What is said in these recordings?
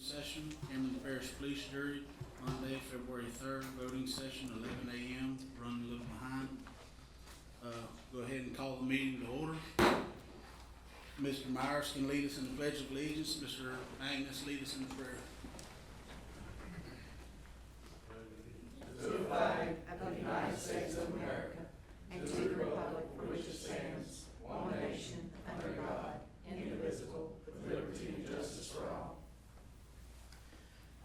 session, Hammond Parish Police Jury, Monday, February 3rd, voting session, 11 a.m., running a little behind. Go ahead and call the meeting to order. Mr. Myers can lead us in the Pledge of Allegiance. Mr. Agnes, lead us in the prayer. To the flag of the United States of America, and to the republic for which it stands, one nation, under God, indivisible, with liberty and justice for all.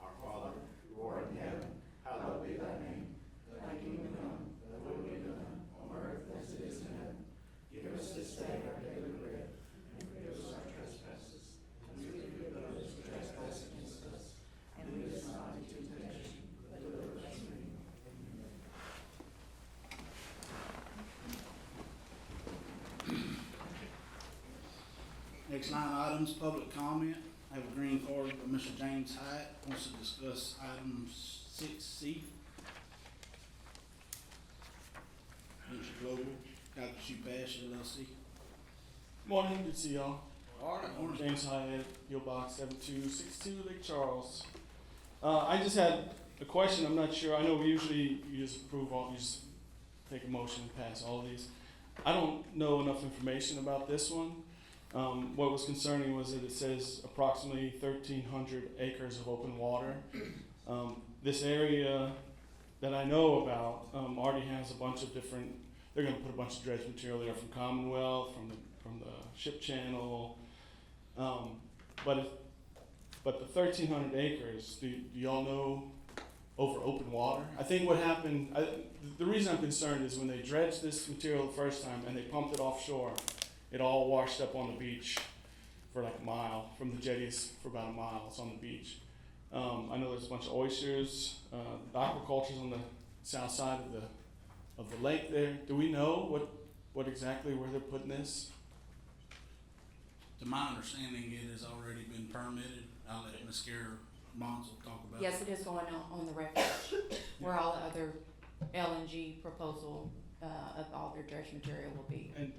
Our Father, who art in heaven, hallowed be thy name. Thy kingdom come, thy will be done, on earth as it is in heaven. Give us this day our daily bread, and forgive us our trespasses, as we forgive those who trespass against us. And lead us not into temptation, but deliver us from evil. Next line items, public comment. I have a green card from Mr. James Hyatt, wants to discuss item 6C. Venture Global, Dr. Chupash, LLC. Morning, good to see y'all. Morning. James Hyatt, PO Box 7262, Lake Charles. I just had a question. I'm not sure. I know usually you just approve all, you just take a motion and pass all of these. I don't know enough information about this one. What was concerning was that it says approximately 1,300 acres of open water. This area that I know about already has a bunch of different. They're going to put a bunch of dredge material there from Commonwealth, from the ship channel. But the 1,300 acres. Do y'all know over open water? I think what happened. The reason I'm concerned is when they dredged this material the first time and they pumped it offshore. It all washed up on the beach for like a mile, from the jetties for about a mile. It's on the beach. I know there's a bunch of oysters. The aquaculture's on the south side of the lake there. Do we know what exactly where they're putting this? To my understanding, it has already been permitted. I'll let Ms. Gare Monsell talk about it. Yes, it is going on the refuge, where all the other LNG proposal of all their dredge material will be. And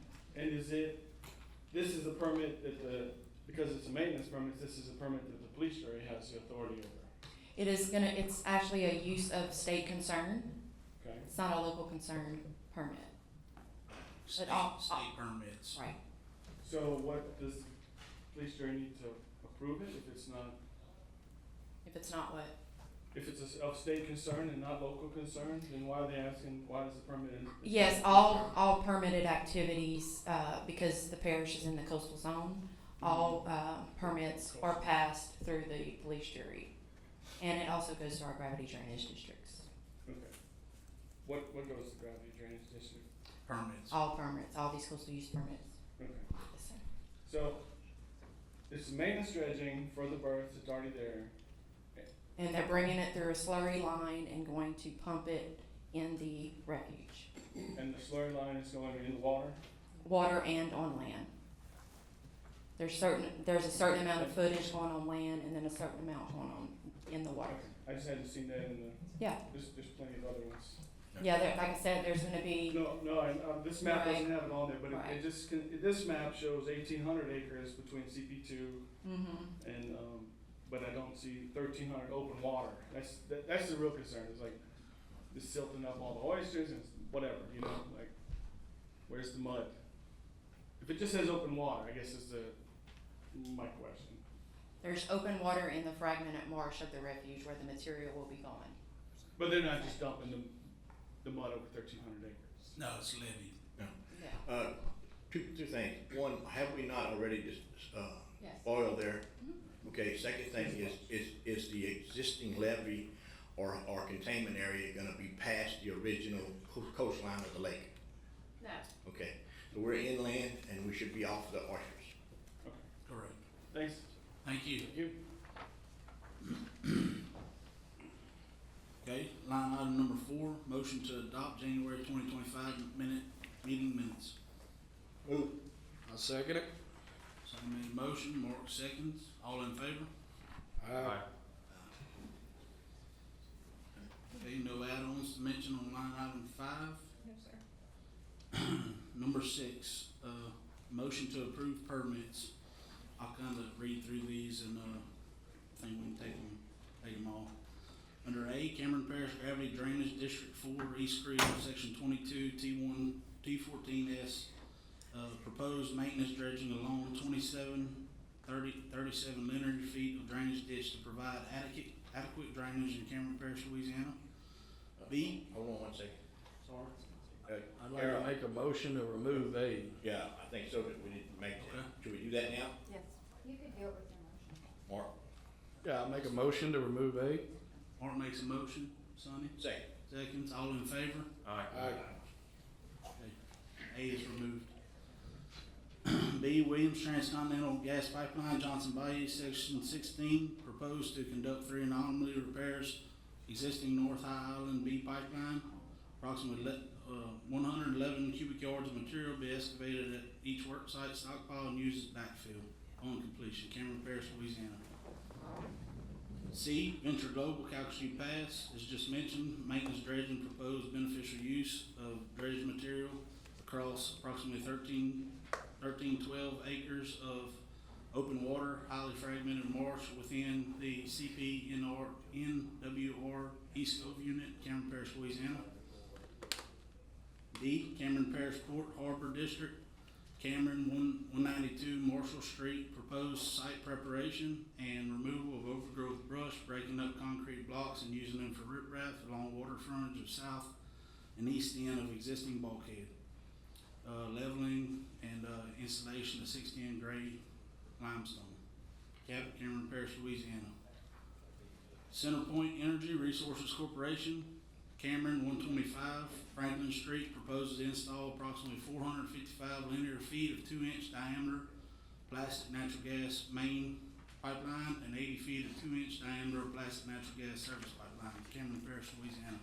this is a permit that because it's a maintenance permit, this is a permit that the police jury has the authority over. It's actually a use of state concern. Okay. It's not a local concern permit. State permits. Right. So what does the police jury need to approve it if it's not? If it's not what? If it's of state concern and not local concern, then why are they asking, why does the permit? Yes, all permitted activities, because the parish is in the coastal zone, all permits are passed through the police jury. And it also goes to our gravity drainage districts. Okay. What goes to gravity drainage district? Permits. All permits, all these coastal use permits. Okay. Yes, sir. So it's maintenance dredging for the berth, it's already there. And they're bringing it through a slurry line and going to pump it in the refuge. And the slurry line is going in the water? Water and on land. There's a certain amount of footage going on land and then a certain amount going on in the water. I just hadn't seen that in the, Yeah, there's plenty of other ones. yeah, like I said, there's gonna be, No, this map doesn't have it on there, but Right. this map shows 1,800 acres between CP2 and, but I don't see 1,300 open water. That's the real concern, is like, this silting up all the oysters and whatever, like, where's the mud? If it just says open water, I guess is my question. there's open water in the fragmented marsh of the refuge where the material will be going. But they're not just dumping the mud over 1,300 acres. No, it's levied. Yeah. Two things. One, have we not already just Yes. oil there? Okay, second thing is the existing levee or containment area gonna be past the original coastline of the lake? No. Okay, so we're inland and we should be off the oysters. Okay, Correct. thanks. Thank you. Thank you. Okay, line item number 4, motion to adopt January 2025 meeting minutes. Move. I'll second it. Sonny made a motion, Mark seconds. All in favor? Aye. Okay, no add-ons to mention on line item 5. No, sir. Number 6, motion to approve permits. I'll kind of read through these and think we can take them all. Under A, Cameron Parish Gravity Drainage District 4, East Creek, Section 22, T1, T14S. Proposed maintenance dredging along 37 linear feet of drainage ditch to provide adequate drainage in Cameron Parish, Louisiana. B, Hold on one second. sorry. I'd like to make a motion to remove A. Yeah, I think so, that we need to make, Okay. should we do that now? Yes. You could do it with your motion. Mark, Yeah, I'll make a motion to remove A. Mark makes a motion, Sonny, second. seconds, all in favor? Aye. Okay, A is removed. B, Williams Transcontinental Gas Pipeline, Johnson Bayou, Section 16, proposed to conduct 3 anomaly repairs, existing North High Island B pipeline, approximately 111 cubic yards of material be excavated at each work site, stockpile, and used as backfill on completion, Cameron Parish, Louisiana. C, Venture Global, Calcasieu Pass, as just mentioned, maintenance dredging proposed beneficial use of dredged material across approximately 12 acres of open water, highly fragmented marsh within the NWR East Cove Unit, Cameron Parish, Louisiana. D, Cameron Parish Port Harbor District, Cameron 192 Marshall Street, proposed site preparation and removal of overgrowth brush, breaking up concrete blocks and using them for riprap along water frontage of south and east end of existing bulkhead. Leveling and installation of 610 grade limestone. Cameron Parish, Louisiana. CenterPoint Energy Resources Corporation, Cameron 125 Franklin Street, proposes to install approximately 455 linear feet of 2-inch diameter plastic natural gas main pipeline and 80 feet of 2-inch diameter plastic natural gas service pipeline, Cameron Parish, Louisiana.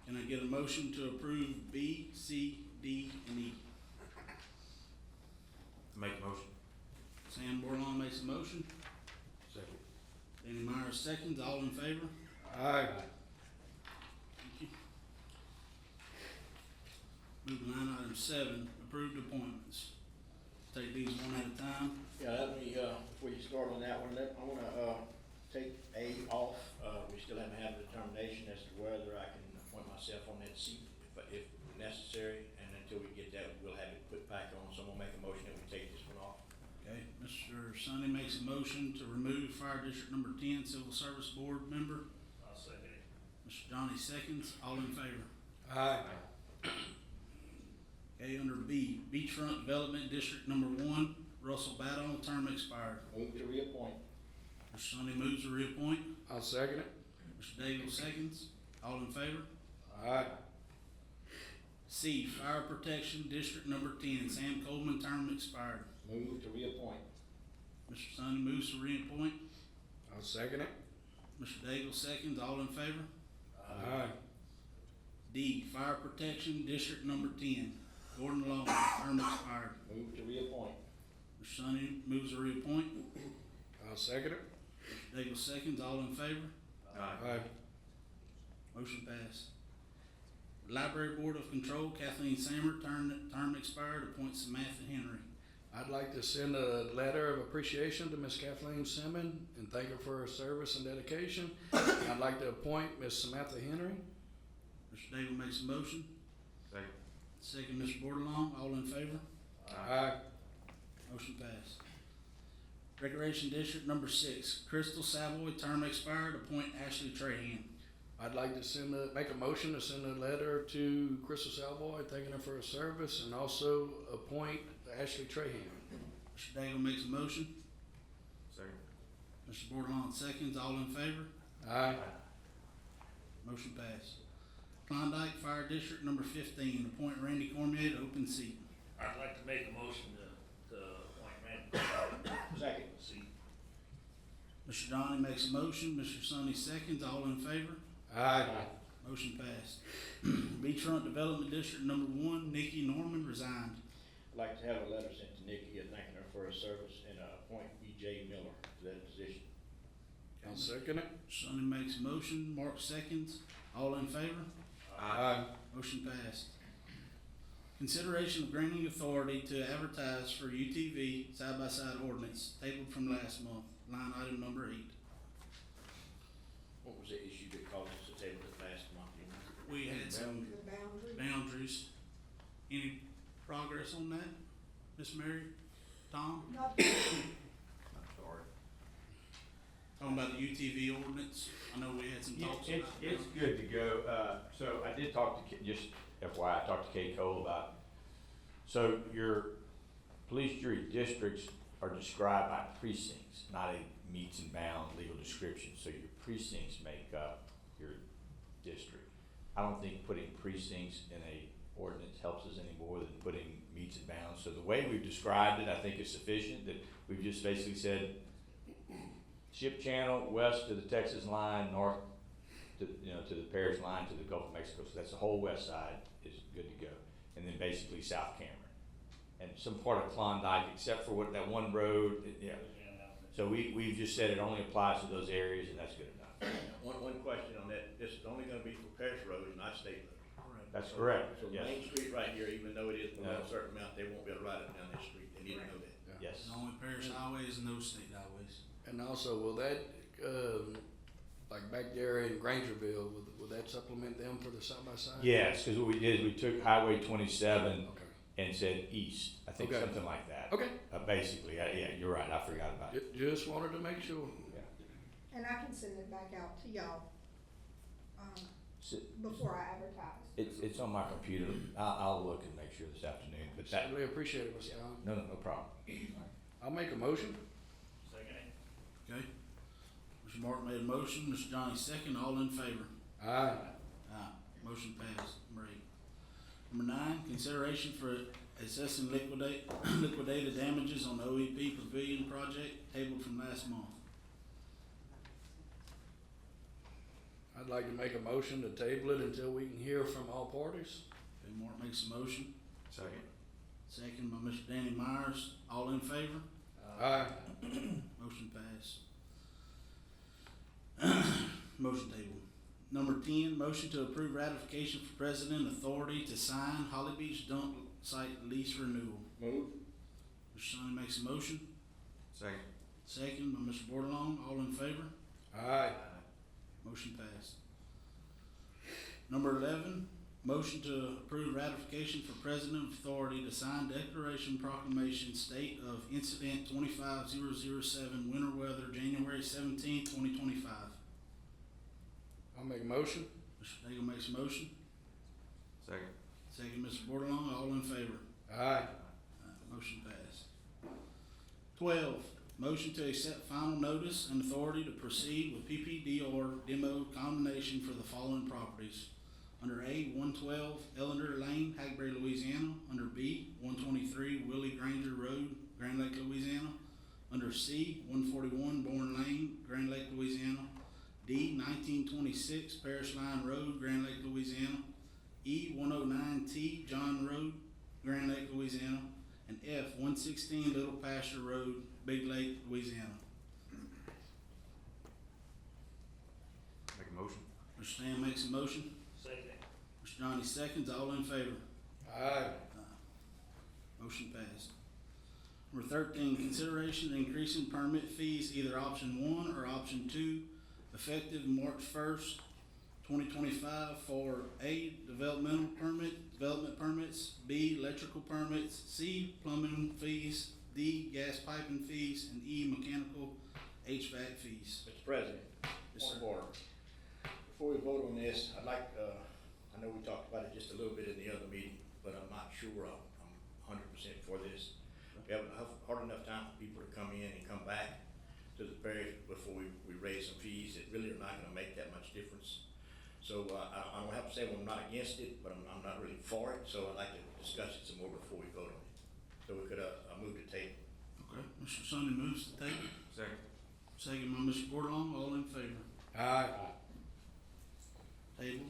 Can I get a motion to approve B, C, D, and E? Make a motion. Sam Bordelon makes a motion. Second. Danny Myers seconds. All in favor? Aye. Thank you. Moving to line item 7, approved appointments. Take these one at a time. Yeah, let me, before you start on that one, I wanna, take A off. We still haven't had a determination as to whether I can appoint myself on that seat if necessary, and until we get that, we'll have it put back on, so I'm gonna make a motion that we take this one off. Okay, Mr. Sonny makes a motion to remove Fire District Number 10 Civil Service Board member. I'll second it. Mr. Johnny seconds. All in favor? Aye. Okay, under B, Beachfront Development District Number 1, Russell Battle, term expired. Move to reappoint. Mr. Sonny moves to reappoint. I'll second it. Mr. Daigle seconds. All in favor? Aye. C, Fire Protection District Number 10, Sam Coleman, term expired. Move to reappoint. Mr. Sonny moves to reappoint. I'll second it. Mr. Daigle seconds. All in favor? Aye. D, Fire Protection District Number 10, Gordon Long, term expired. Move to reappoint. Mr. Sonny moves to reappoint. I'll second it. Daigle seconds. All in favor? Aye. Motion passed. Library Board of Control, Kathleen Sammer, term expired, appoints Samantha Henry. I'd like to send a letter of appreciation to Miss Kathleen Simmons and thank her for her service and dedication. I'd like to appoint Miss Samantha Henry. Mr. Daigle makes a motion. Second. Second, Mr. Bordelon, all in favor? Aye. Motion passed. Recreation District Number 6, Crystal Savoy, term expired, appoint Ashley Trahan. I'd like to make a motion to send a letter to Crystal Savoy thanking her for her service and also appoint Ashley Trahan. Mr. Daigle makes a motion. Second. Mr. Bordelon seconds, all in favor? Aye. Motion passed. Klondike Fire District Number 15, appoint Randy Cormier to open seat. I'd like to make a motion to appoint Randy. Second. See. Mr. Johnny makes a motion, Mr. Sonny seconds, all in favor? Aye. Motion passed. Beachfront Development District Number 1, Nikki Norman resigned. I'd like to have a letter sent to Nikki thanking her for her service and appoint E.J. Miller to that position. I'll second it. Sonny makes a motion, Mark seconds, all in favor? Aye. Motion passed. Consideration of granting authority to advertise for UTV side-by-side ordinance tabled from last month, line item number 8. What was the issue that caused us to table it last month, you know? We had some boundaries. Any progress on that, Miss Mary, Tom? Not I'm sorry. Talking about the UTV ordinance, I know we had some Yeah, talks about that. it's good to go. So I did talk to, just FYI, I talked to Kay Cole about, so your police jury districts are described by precincts, not a meets and bounds legal description. So your precincts make up your district. I don't think putting precincts in a ordinance helps us any more than putting meets and bounds. So the way we've described it, I think is sufficient, that we've just basically said ship channel west to the Texas line, north to, to the Paris line, to the Gulf of Mexico. So that's the whole west side is good to go. And then basically South Cameron. And some part of Klondike, except for that one road, yeah. So we've just said it only applies to those areas, and that's good enough. One question on that, this is only gonna be for Parish Road and not State Road. That's correct, So yes. Main Street right here, even though it is below No. a certain amount, they won't be able to ride up down that street, they need to know that. Yes. The only parish highways and no state highways. And also, will that, like back there in Grangerville, will that supplement them for the side-by-side? Yes, because what we did is we took Highway 27 Okay. and said east. I think Okay. something like that. Okay, Basically, yeah, you're right. I forgot about it. just wanted to make sure. And I can send it back out to y'all, So before I advertise. it's on my computer. I'll look and make sure this afternoon. But that Really appreciate it, Mr. Allen. no problem. I'll make a motion. Second it. Okay? Mr. Martin made a motion, Mr. Johnny second, all in favor? Aye. Aye. Motion passed. Number 8. Number 9, consideration for assessing liquidated damages on the OEP Pavilion project tabled from last month. I'd like to make a motion to table it until we can hear from all parties. Okay, Mark makes a motion, Second. second by Mr. Danny Myers, all in favor? Aye. Motion passed. Motion table. Number 10, motion to approve ratification for president authority to sign Holly Beach dump site lease renewal. Move. Mr. Sonny makes a motion, Second. second by Mr. Bordelon, all in favor? Aye. Motion passed. Number 11, motion to approve ratification for president authority to sign declaration proclamation state of incident 25007 winter weather January 17, 2025. I'll make a motion. Mr. Daigle makes a motion, Second. second Mr. Bordelon, all in favor? Aye. Motion passed. 12, motion to accept final notice and authority to proceed with PPDR demo condemnation for the following properties. Under A, 112 Ellender Lane, Hackberry, Louisiana. Under B, 123 Willie Granger Road, Grand Lake, Louisiana. Under C, 141 Bourne Lane, Grand Lake, Louisiana. D, 1926 Parish Line Road, Grand Lake, Louisiana. E, 109T John Road, Grand Lake, Louisiana. And F, 116 Little Pasture Road, Big Lake, Louisiana. Make a motion. Mr. Stan makes a motion. Second it. Mr. Johnny seconds. All in favor? Aye. Motion passed. Number 13, consideration of increasing permit fees, either option 1 or option 2, effective March 1st, 2025 for A, development permits, B, electrical permits, C, plumbing fees, D, gas piping fees, and E, mechanical HVAC fees. Mr. President, Yes, point sir. of order. Before we vote on this, I'd like, I know we talked about it just a little bit in the other meeting, but I'm not sure I'm 100% for this. We have hard enough time for people to come in and come back to the parish before we raise some fees that really are not gonna make that much difference. So, I don't have to say I'm not against it, but I'm not really for it, so I'd like to discuss it some more before we vote on it. So we could, move to table. Okay, Mr. Sonny moves to table. Second. Second by Mr. Bordelon, all in favor? Aye. Table.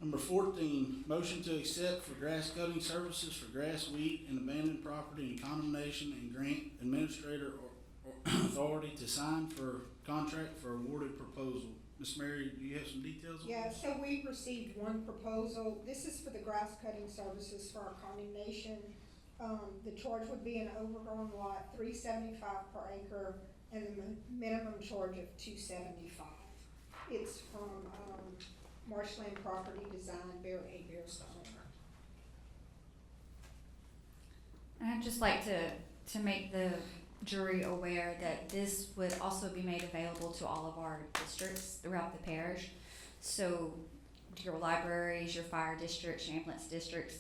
Number 14, motion to accept for grass cutting services for grass, weed, and abandoned property and condemnation and grant administrator or authority to sign for contract for awarded proposal. Ms. Mary, do you have some details on Yeah, this? so we received one proposal. This is for the grass cutting services for our condemnation. The charge would be an overgrown lot, $3.75 per acre, and the minimum charge of $2.75. It's from, Marshland Property Design, Bear Stone. And I'd just like to make the jury aware that this would also be made available to all of our districts throughout the parish. So your libraries, your fire districts, your ambulance districts,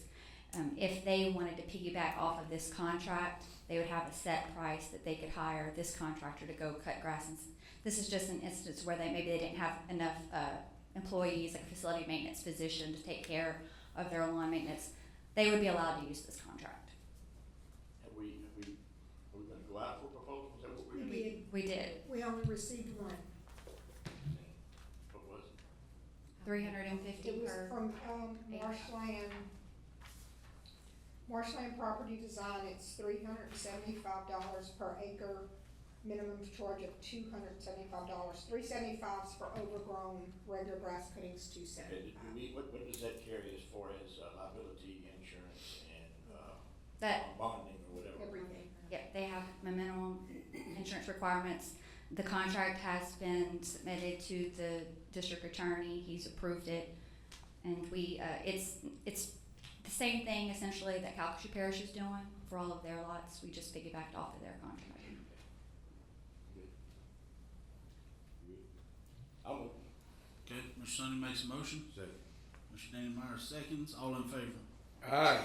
if they wanted to piggyback off of this contract, they would have a set price that they could hire this contractor to go cut grass. And this is just an instance where maybe they didn't have enough employees, like a facility maintenance position, to take care of their lawn maintenance. They would be allowed to use this contract. Are we gonna go out for proposals? Is that what we're We gonna do? did, We did. we only received one. What was it? 350 It was per. from, Marshland Property Design. It's $375 per acre, minimum charge of $275. $375 for overgrown regular grass cuttings, Okay, $275. what does that carry as far as liability insurance and, That bonding or whatever? Everything. Yep, they have minimum insurance requirements. The contract has been submitted to the district attorney, he's approved it. And it's the same thing essentially that Calcasieu Parish is doing for all of their lots, we just piggybacked off of their contract. I'll move. Okay, Mr. Sonny makes a motion. Second. Mr. Danny Meyer seconds. All in favor? Aye.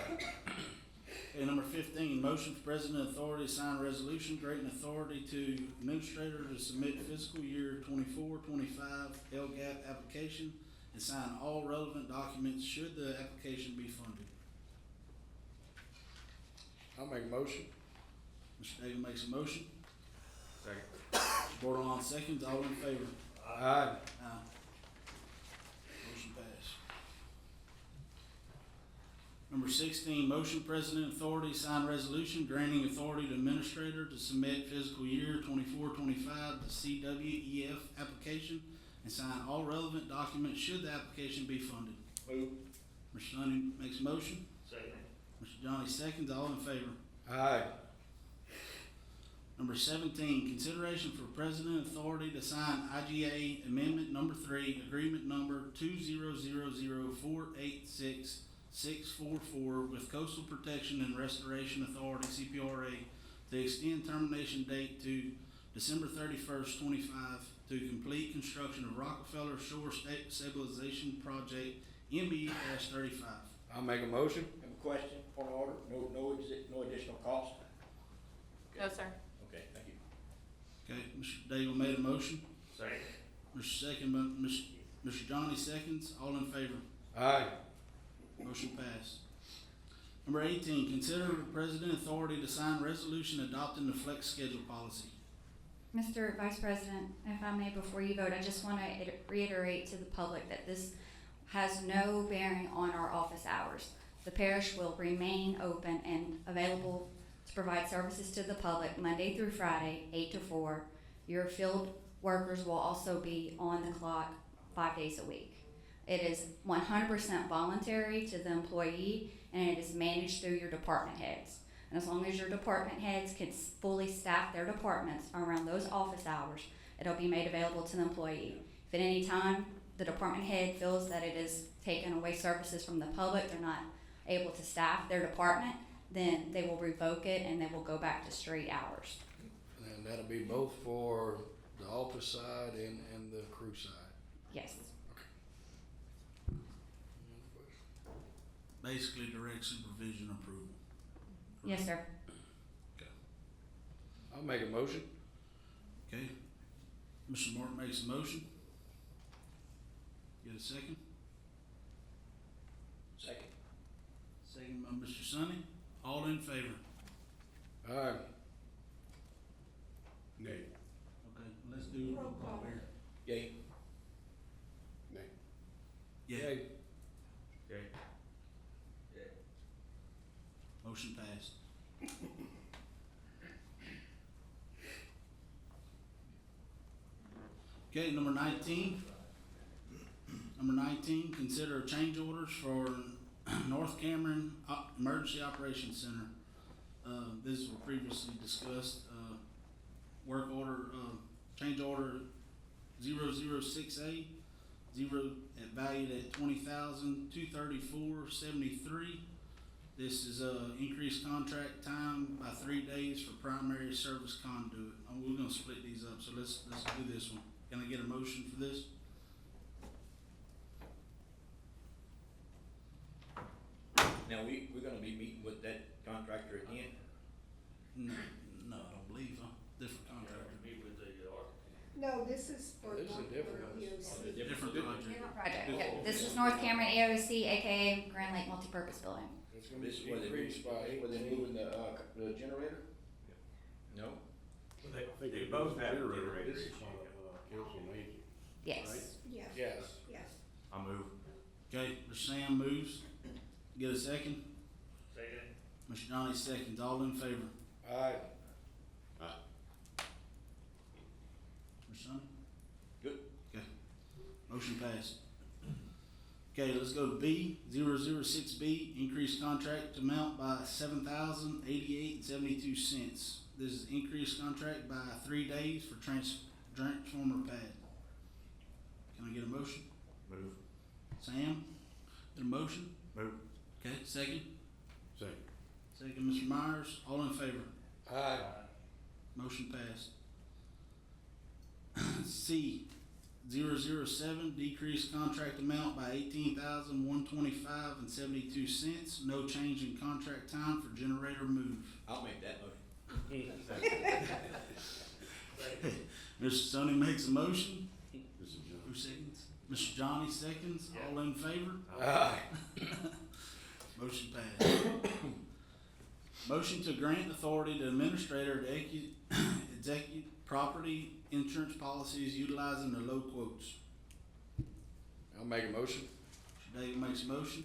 Okay, number 15, motion for president authority to sign resolution granting authority to administrator to submit fiscal year 24-25 LGAP application and sign all relevant documents should the application be funded. I'll make a motion. Mr. Daly makes a motion. Second. Mr. Bordelon seconds. All in favor? Aye. Aye. Motion passed. Number 16, motion president authority sign resolution granting authority to administrator to submit fiscal year 24-25 the CWEF application and sign all relevant documents should the application be funded. Move. Mr. Sonny makes a motion. Second. Mr. Johnny seconds. All in favor? Aye. Number 17, consideration for president authority to sign IGA Amendment Number 3, Agreement Number 2000486-644 with Coastal Protection and Restoration Authority, CPRA, to extend termination date to December 31st, 25, to complete construction of Rockefeller Shore Stabilization Project, MB-35. I'll make a motion. Have a question, point of order? No additional cost? No, sir. Okay, thank you. Okay, Mr. Daigle made a motion. Second. Mr. Second, by Mr. Johnny seconds. All in favor? Aye. Motion passed. Number 18, consider president authority to sign resolution adopting the flex schedule policy. Mr. Vice President, if I may, before you vote, I just want to reiterate to the public that this has no bearing on our office hours. The parish will remain open and available to provide services to the public Monday through Friday, 8 to 4. Your field workers will also be on the clock 5 days a week. It is 100% voluntary to the employee, and it is managed through your department heads. And as long as your department heads can fully staff their departments around those office hours, it'll be made available to the employee. If at any time the department head feels that it is taking away services from the public, they're not able to staff their department, then they will revoke it and they will go back to straight hours. And that'll be both for the office side and the crew side. Yes. Basically direct supervision approval. Yes, sir. I'll make a motion. Okay. Mr. Martin makes a motion. Get a second? Second. Second by Mr. Sonny. All in favor? Aye. Nay. Okay, let's do a roll call here. Yay. Nay. Yeah. Yay. Okay. Motion passed. Okay, number 19, Number 19, consider change orders for North Cameron Emergency Operations Center. This was previously discussed. Work order, change order 006A, valued at $20,234.73. This is increased contract time by 3 days for primary service conduit. We're gonna split these up, so let's do this one. Can I get a motion for this? Now, we're gonna be meeting with that contractor again? No, I don't believe, different contractor. Meet with the architect. No, this is for. This is a different one. EOC. Different project. Different project, yep. This is North Cameron EOC, AKA Grand Lake Multipurpose Building. It's gonna be This is where they, increased by where they 18. moving the generator? No? They both have generators. This is council on aging. Yes. Right. Yes, Yes. yes. I move. Okay, Mr. Sam moves. Get a second? Second. Mr. Johnny seconds. All in favor? Aye. Mr. Sonny? Good. Okay. Motion passed. Okay, let's go to B, 006B, increased contract amount by $7,088.72. This is increased contract by 3 days for transformer pad. Can I get a motion? Move. Sam, get a motion? Move. Okay, second? Second. Second, Mr. Myers, all in favor? Aye. Motion passed. C, 007, decreased contract amount by $18,125.72. No change in contract time for generator move. I'll make that motion. Mr. Sonny makes a motion. This is John. Who seconds? Mr. Johnny seconds. All in favor? Aye. Motion passed. Motion to grant authority to administrator to execute property insurance policies utilizing the low quotes. I'll make a motion. Mr. Daigle makes a motion.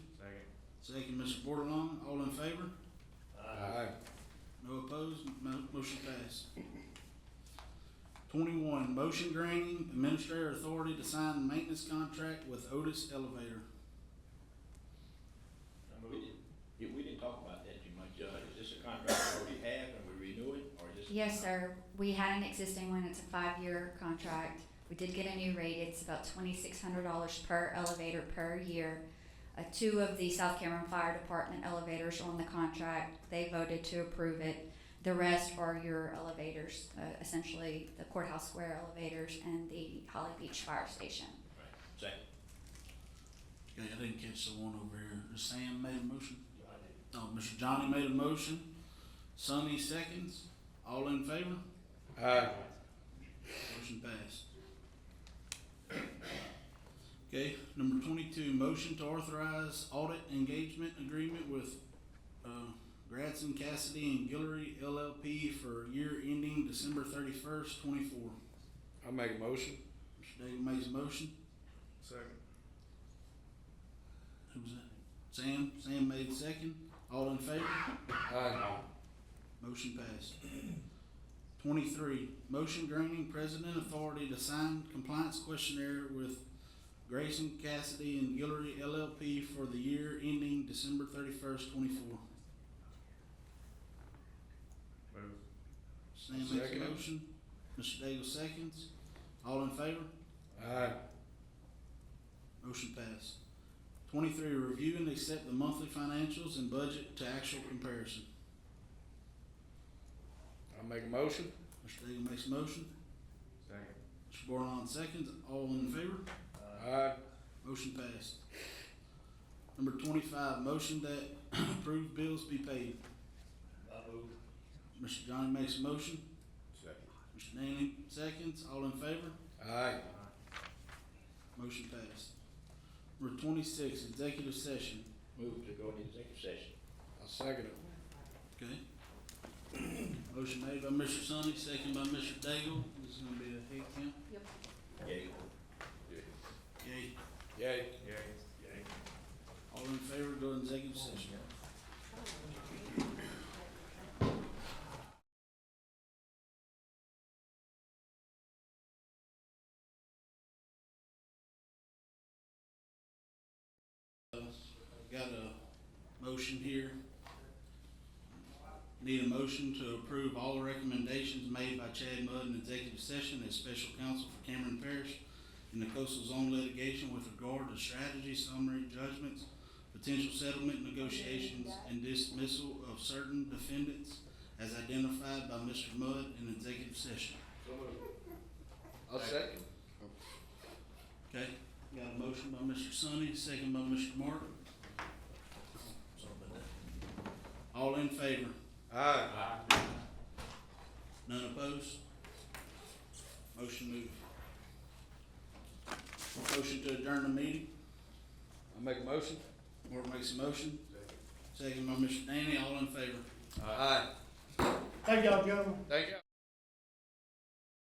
Second, Mr. Bordelon. All in favor? Aye. No opposed? Motion passed. 21, motion granting administrator authority to sign maintenance contract with Otis Elevator. We didn't talk about that too much. Is this a contract we already have and we renew it, or is this? Yes, sir. We had an existing one. It's a 5-year contract. We did get a new rate. It's about $2,600 per elevator per year. 2 of the South Cameron Fire Department elevators are on the contract. They voted to approve it. The rest are your elevators, essentially the Courthouse Square elevators and the Holly Beach Fire Station. Right. Second. Okay, I didn't catch the one over here. Sam made a motion? Oh, Mr. Johnny made a motion. Sonny seconds. All in favor? Aye. Motion passed. Okay, number 22, motion to authorize audit engagement agreement with, Gradson, Cassidy and Guillory LLP for year ending December 31st, 24. I'll make a motion. Mr. Daigle makes a motion. Second. Who was that? Sam made second. All in favor? Aye. Motion passed. 23, motion granting president authority to sign compliance questionnaire with Grayson, Cassidy and Guillory LLP for the year ending December 31st, 24. Sam makes a Second. motion. Mr. Daigle seconds. All in favor? Aye. Motion passed. 23, review and accept the monthly financials and budget to actual comparison. I'll make a motion. Mr. Daigle makes a motion. Second. Mr. Bordelon seconds. All in favor? Aye. Motion passed. Number 25, motion that approved bills be paid. I move. Mr. Johnny makes a motion. Second. Mr. Danny seconds. All in favor? Aye. Motion passed. Number 26, executive session. Move to go into executive session. I'll second it. Okay. Motion made by Mr. Sonny, second by Mr. Daigle. This is gonna be a head count. Yay. Yay. Yay. All in favor, go to executive session. got a motion here. Need a motion to approve all the recommendations made by Chad Mudd in executive session as special counsel for Cameron Parish in the coastal zone litigation with regard to strategy, summary judgments, potential settlement negotiations, and dismissal of certain defendants as identified by Mr. Mudd in executive session. I'll second. Okay, got a motion by Mr. Sonny, second by Mr. Martin. Sorry about that. All in favor? Aye. None opposed? Motion moved. Motion to adjourn the meeting. I make a motion. Mark makes a motion. Second by Mr. Danny, all in favor? Aye. Thank y'all, gentlemen. Thank you.